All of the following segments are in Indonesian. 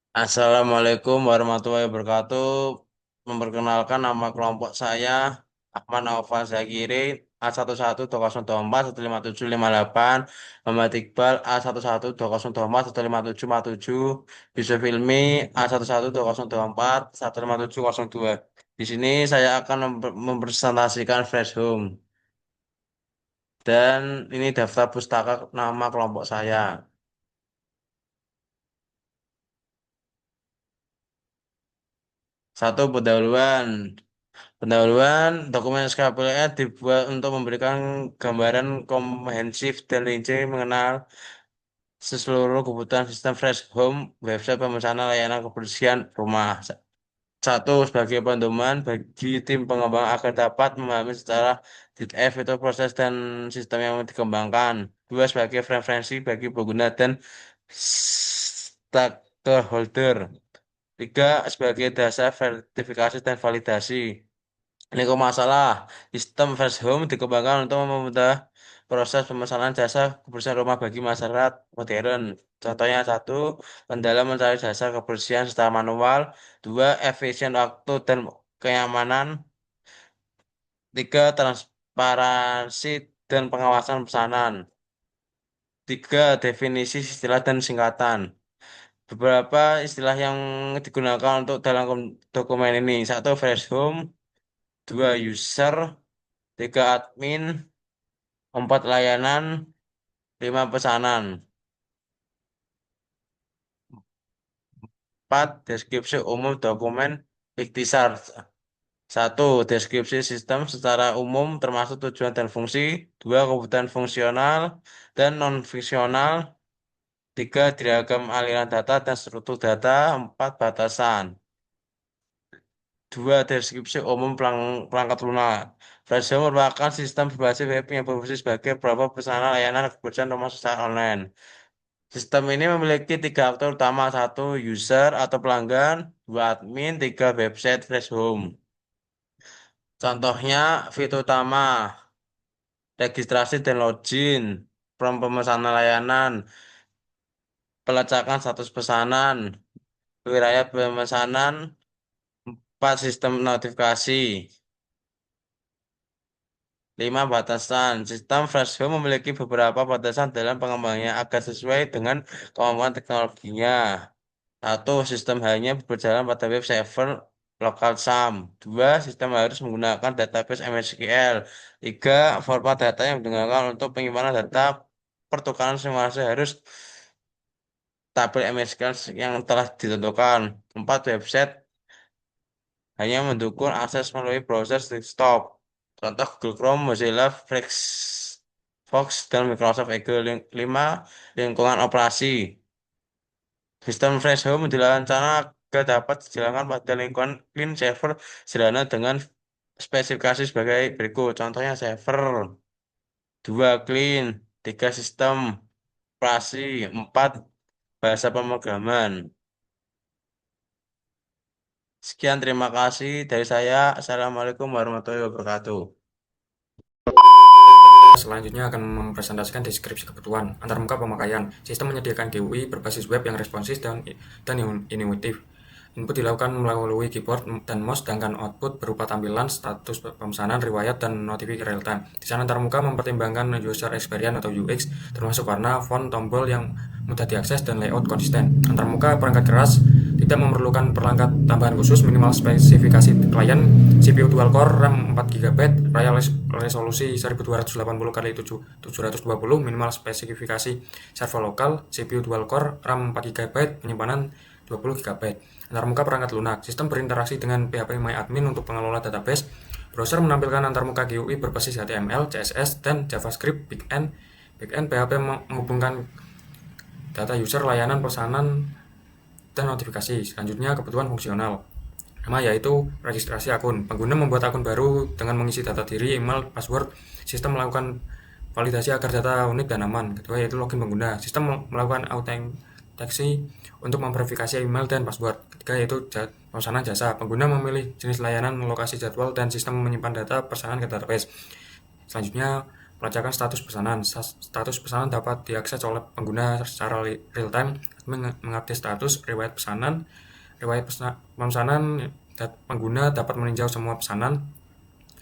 Assalamualaikum warahmatullahi wabarakatuh. Memperkenalkan nama kelompok saya Ahmad Naufal Zakiri A112024157758, Muhammad Iqbal A112024157757, Yusuf Ilmi A112024157702. Di sini saya akan mempresentasikan Fresh Home dan ini daftar pustaka nama kelompok saya. Satu, pendahuluan. Pendahuluan dokumen SKPLR dibuat untuk memberikan gambaran komprehensif dan rinci mengenal seluruh kebutuhan sistem Fresh Home, website pemesanan layanan kebersihan rumah. Satu, sebagai pedoman bagi tim pengembang agar dapat memahami secara detail fitur proses dan sistem yang dikembangkan. Dua, sebagai referensi bagi pengguna dan stakeholder. Tiga, sebagai dasar verifikasi dan validasi. Ini kok masalah. Sistem Fresh Home dikembangkan untuk mempermudah proses pemesanan jasa kebersihan rumah bagi masyarakat modern. Contohnya satu, kendala mencari jasa kebersihan secara manual. Dua, efisien waktu dan kenyamanan. Tiga, transparansi dan pengawasan pesanan. Tiga, definisi istilah dan singkatan. Beberapa istilah yang digunakan untuk dalam dokumen ini. Satu, Fresh Home. Dua, user. Tiga, admin. Empat, layanan. Lima, pesanan. Empat, deskripsi umum dokumen ikhtisar. Satu, deskripsi sistem secara umum termasuk tujuan dan fungsi. Dua, kebutuhan fungsional dan non-fungsional. Tiga, diagram aliran data dan struktur data. Empat, batasan. Dua, deskripsi umum perangkat lunak. Frasa merupakan sistem berbasis web yang berfungsi sebagai beberapa pesanan layanan kebersihan rumah secara online. Sistem ini memiliki tiga aktor utama, satu user atau pelanggan, dua admin, tiga website Fresh Home. Contohnya fitur utama, registrasi dan login, form pemesanan layanan, pelacakan status pesanan, wilayah pemesanan, empat sistem notifikasi, lima batasan. Sistem Fresh Home memiliki beberapa batasan dalam pengembangannya agar sesuai dengan kemampuan teknologinya. Satu, sistem hanya berjalan pada web server lokal SAM. Dua, sistem harus menggunakan database MySQL. Tiga, format data yang digunakan untuk penyimpanan data pertukaran simulasi harus tabel MySQL yang telah ditentukan. Empat, website hanya mendukung akses melalui browser desktop. Contoh Google Chrome, Mozilla, Firefox, dan Microsoft Edge. Lima, lingkungan operasi. Sistem Fresh Home direncanakan agar dapat dijalankan pada lingkungan clean server sederhana dengan spesifikasi sebagai berikut. Contohnya server, dua clean, tiga sistem operasi, empat bahasa pemrograman. Sekian, terima kasih dari saya. Assalamualaikum warahmatullahi wabarakatuh. Selanjutnya akan mempresentasikan deskripsi kebutuhan antarmuka pemakaian. Sistem menyediakan GUI berbasis web yang responsif dan intuitif. Input dilakukan melalui keyboard dan mouse, sedangkan output berupa tampilan, status pemesanan, riwayat, dan notifikasi real time. Desain antarmuka mempertimbangkan user experience atau UX, termasuk warna, font, tombol yang mudah diakses, dan layout konsisten. Antarmuka perangkat keras tidak memerlukan perangkat tambahan khusus, minimal spesifikasi klien, CPU dual core, RAM 4 GB, resolusi 1280x720, minimal spesifikasi server lokal, CPU dual core, RAM 4 GB, penyimpanan 20 GB. Antarmuka perangkat lunak, sistem berinteraksi dengan PHP MyAdmin untuk pengelola database. Browser menampilkan antarmuka GUI berbasis HTML, CSS, dan JavaScript. Backend PHP menghubungkan data user, layanan, pesanan, dan notifikasi. Selanjutnya, kebutuhan fungsional. Nama yaitu registrasi akun. Pengguna membuat akun baru dengan mengisi data diri, email, password. Sistem melakukan validasi agar data unik dan aman. Kedua yaitu login pengguna. Sistem melakukan autentikasi untuk memverifikasi email dan password. Ketiga yaitu pemesanan jasa. Pengguna memilih jenis layanan, lokasi jadwal, dan sistem menyimpan data pesanan ke database. Selanjutnya, Pelacakan status pesanan. Status pesanan dapat diakses oleh pengguna secara real time. Mengupdate status riwayat pesanan. Pemesanan pengguna dapat meninjau semua pesanan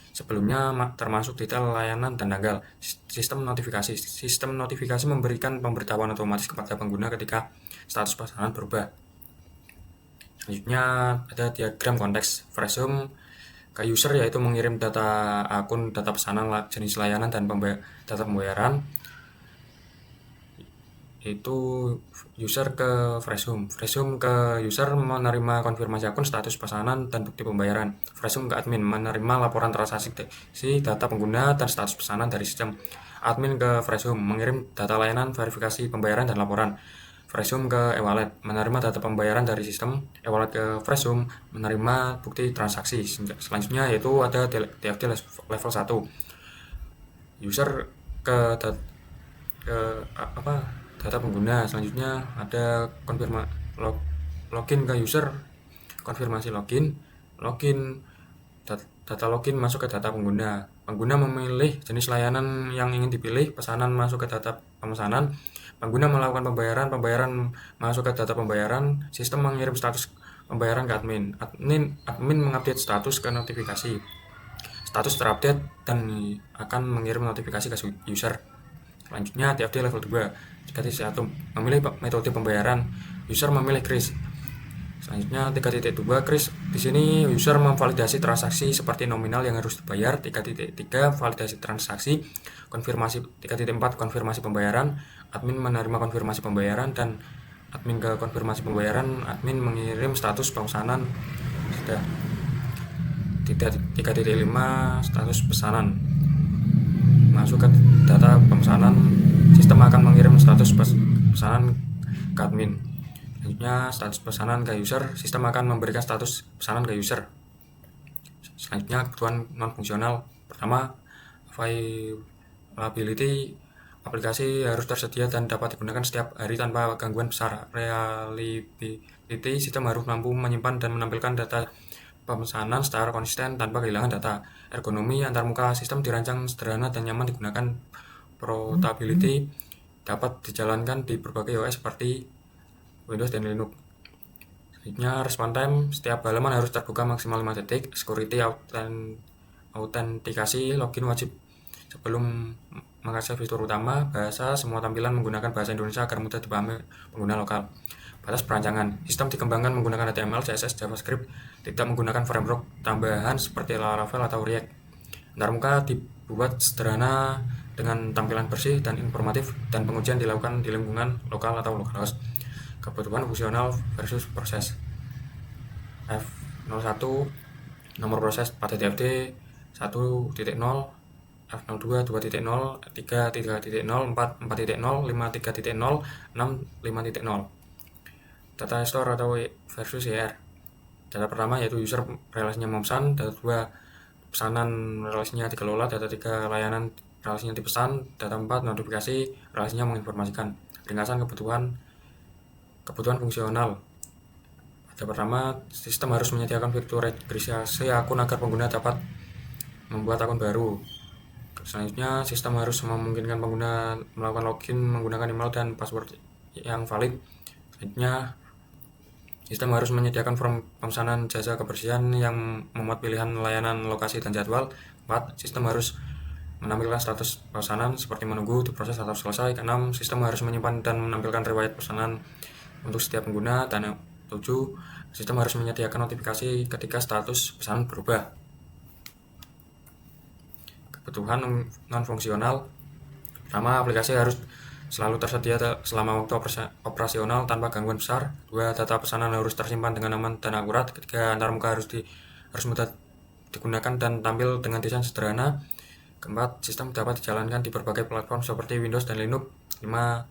sebelumnya, termasuk detail layanan dan tanggal. Sistem notifikasi. Sistem notifikasi memberikan pemberitahuan otomatis kepada pengguna ketika status pesanan berubah. Selanjutnya ada diagram konteks. Freshhome ke user yaitu mengirim data akun, data pesanan, jenis layanan, dan data pembayaran. Itu user ke Freshhome. Freshhome ke user menerima konfirmasi akun, status pesanan, dan bukti pembayaran. Freshhome ke admin menerima laporan transaksi, data pengguna, dan status pesanan dari sistem. Admin ke Freshhome mengirim data layanan, verifikasi pembayaran, dan laporan. Freshhome ke e-wallet menerima data pembayaran dari sistem. E-wallet ke Freshhome menerima bukti transaksi. Selanjutnya yaitu ada TFT level 1. User ke data pengguna. Selanjutnya ada login ke user, konfirmasi login. Data login masuk ke data pengguna. Pengguna memilih jenis layanan yang ingin dipilih, pesanan masuk ke data pemesanan. Pengguna melakukan pembayaran masuk ke data pembayaran. Sistem mengirim status pembayaran ke admin. Admin mengupdate status ke notifikasi. Status terupdate dan akan mengirim notifikasi ke user. Selanjutnya TFD level 2. Jika TC1 memilih metode pembayaran, user memilih KRIS. Selanjutnya 3.2 KRIS. Di sini user memvalidasi transaksi seperti nominal yang harus dibayar. 3.3 validasi transaksi. Konfirmasi 3.4 konfirmasi pembayaran. Admin menerima konfirmasi pembayaran dan admin ke konfirmasi pembayaran. Admin mengirim status pemesanan. Sudah. 3.5 status pesanan. Masuk ke data pemesanan, sistem akan mengirim status pesanan ke admin. Selanjutnya status pesanan ke user, sistem akan memberikan status pesanan ke user. Selanjutnya kebutuhan non fungsional. Pertama, availability. Aplikasi harus tersedia dan dapat digunakan setiap hari tanpa gangguan besar. Reliability, sistem harus mampu menyimpan dan menampilkan data pemesanan secara konsisten tanpa kehilangan data. Ergonomi antarmuka, sistem dirancang sederhana dan nyaman digunakan. Portability, dapat dijalankan di berbagai OS seperti Windows dan Linux. Selanjutnya response time, setiap halaman harus terbuka maksimal 5 detik. Security, autentikasi, login wajib sebelum mengakses fitur utama. Bahasa, semua tampilan menggunakan bahasa Indonesia agar mudah dipahami pengguna lokal. Batas perancangan, sistem dikembangkan menggunakan HTML, CSS, JavaScript, tidak menggunakan framework tambahan seperti Laravel atau React. Antarmuka dibuat sederhana dengan tampilan bersih dan informatif, dan pengujian dilakukan di lingkungan lokal atau localhost. Kebutuhan fungsional versus proses. F01 nomor proses pada TFD 1.0, F02 2.0, 3.0, 4 4.0, 5 3.0, 6 5.0. Data store atau versus ER. Data pertama yaitu user relasinya memesan, data 2 pesanan relasinya dikelola, data 3 layanan relasinya dipesan, data 4 notifikasi relasinya menginformasikan. Ringkasan kebutuhan fungsional. Data pertama, sistem harus menyediakan fitur registrasi akun agar pengguna dapat membuat akun baru. Selanjutnya, sistem harus memungkinkan pengguna melakukan login menggunakan email dan password yang valid. Selanjutnya, sistem harus menyediakan form pemesanan jasa kebersihan yang memuat pilihan layanan, lokasi, dan jadwal. 4. Sistem harus menampilkan status pesanan seperti menunggu, diproses, atau selesai. 6. Sistem harus menyimpan dan menampilkan riwayat pesanan untuk setiap pengguna. Dan 7. Sistem harus menyediakan notifikasi ketika status pesanan berubah. Kebutuhan non-fungsional. Pertama, aplikasi harus selalu tersedia selama waktu operasional tanpa gangguan besar. 2. Data pesanan harus tersimpan dengan aman dan akurat. 3. Antarmuka harus mudah digunakan dan tampil dengan desain sederhana. 4. Sistem dapat dijalankan di berbagai platform seperti Windows dan Linux. 5.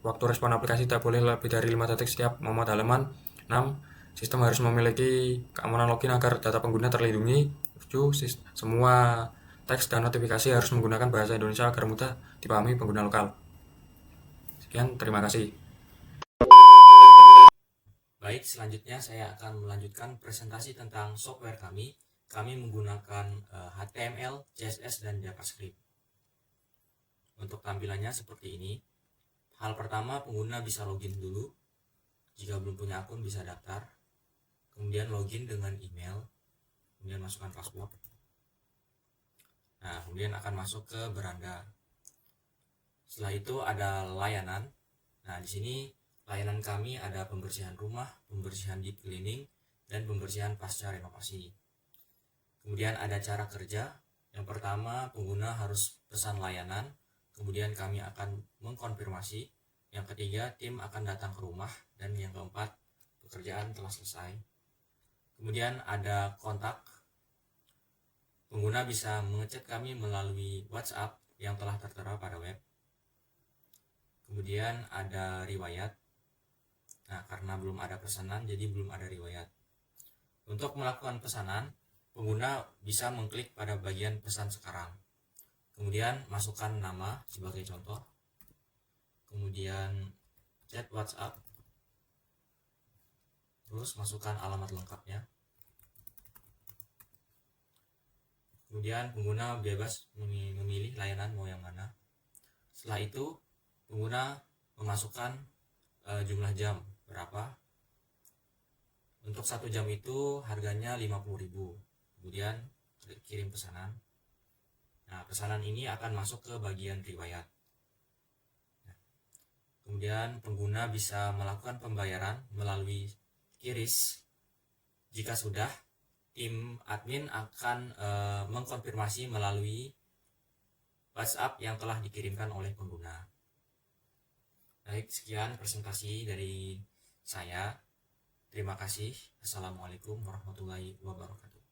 Waktu respon aplikasi tak boleh lebih dari 5 detik setiap memuat halaman. 6. Sistem harus memiliki keamanan login agar data pengguna terlindungi. 7. Semua teks dan notifikasi harus menggunakan bahasa Indonesia agar mudah dipahami pengguna lokal. Sekian, terima kasih. Baik, selanjutnya saya akan melanjutkan presentasi tentang software kami. Kami menggunakan HTML, CSS, dan JavaScript. Untuk tampilannya seperti ini. Hal pertama, pengguna bisa login dulu. Jika belum punya akun bisa daftar. Kemudian login dengan email. Kemudian masukkan password. Nah, kemudian akan masuk ke beranda. Setelah itu ada layanan. Nah, di sini layanan kami ada pembersihan rumah, pembersihan deep cleaning, dan pembersihan pasca renovasi. Kemudian ada cara kerja. Yang pertama, pengguna harus pesan layanan, kemudian kami akan mengkonfirmasi. Yang ketiga, tim akan datang ke rumah, dan yang keempat, pekerjaan telah selesai. Kemudian ada kontak. Pengguna bisa mengechat kami melalui WhatsApp yang telah tertera pada web. Kemudian ada riwayat. Nah, karena belum ada pesanan, jadi belum ada riwayat. Untuk melakukan pesanan, pengguna bisa mengklik pada bagian pesan sekarang. Kemudian masukkan nama sebagai contoh. Kemudian chat WhatsApp. Terus masukkan alamat lengkapnya. Kemudian pengguna bebas memilih layanan mau yang mana. Setelah itu, pengguna memasukkan jumlah jam berapa. Untuk 1 jam itu harganya 50.000. Kemudian kirim pesanan. Nah, pesanan ini akan masuk ke bagian riwayat. Kemudian pengguna bisa melakukan pembayaran melalui QRIS. Jika sudah, tim admin akan mengkonfirmasi melalui WhatsApp yang telah dikirimkan oleh pengguna. Baik, sekian presentasi dari saya. Terima kasih. Assalamualaikum warahmatullahi wabarakatuh.